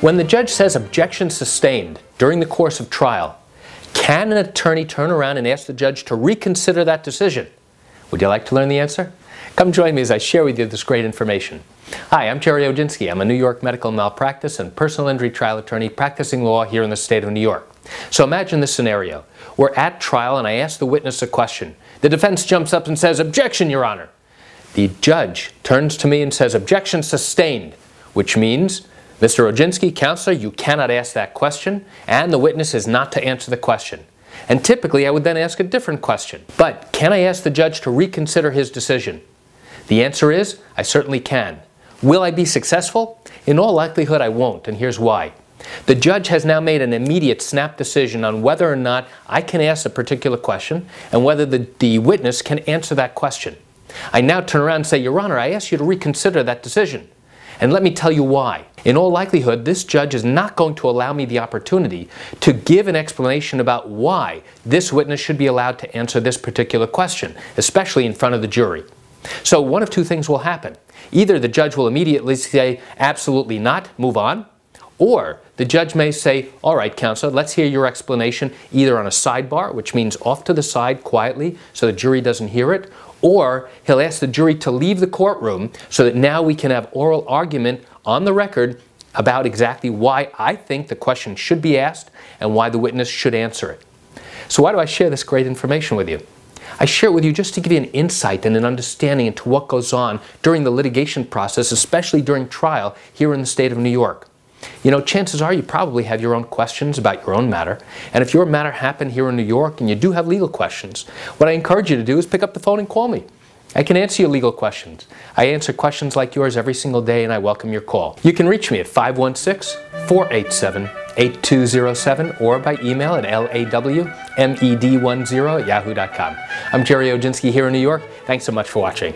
When the judge says objection sustained during the course of trial, can an attorney turn around and ask the judge to reconsider that decision? Would you like to learn the answer? Come join me as I share with you this great information. Hi, I'm Gerry Oginski. I'm a New York medical malpractice and personal injury trial attorney practicing law here in the state of New York. So imagine this scenario. We're at trial and I ask the witness a question. The defense jumps up and says, "Objection, Your Honor." The judge turns to me and says, "Objection sustained," which means, "Mr. Oginski, counselor, you cannot ask that question, and the witness is not to answer the question." And typically I would then ask a different question. But can I ask the judge to reconsider his decision? The answer is, I certainly can. Will I be successful? In all likelihood I won't, and here's why. The judge has now made an immediate snap decision on whether or not I can ask a particular question and whether the witness can answer that question. I now turn around and say, "Your Honor, I ask you to reconsider that decision. And let me tell you why." In all likelihood, this judge is not going to allow me the opportunity to give an explanation about why this witness should be allowed to answer this particular question, especially in front of the jury. So one of two things will happen. Either the judge will immediately say, "Absolutely not, move on," or the judge may say, "All right, counselor, let's hear your explanation," either on a sidebar, which means off to the side quietly so the jury doesn't hear it, or he'll ask the jury to leave the courtroom so that now we can have oral argument on the record about exactly why I think the question should be asked and why the witness should answer it. So why do I share this great information with you? I share it with you just to give you an insight and an understanding into what goes on during the litigation process, especially during trial here in the state of New York. You know, chances are you probably have your own questions about your own matter, and if your matter happened here in New York and you do have legal questions, what I encourage you to do is pick up the phone and call me. I can answer your legal questions. I answer questions like yours every single day, and I welcome your call. You can reach me at 516-487-8207 or by email at lawmed10@yahoo.com. I'm Gerry Oginski here in New York. Thanks so much for watching.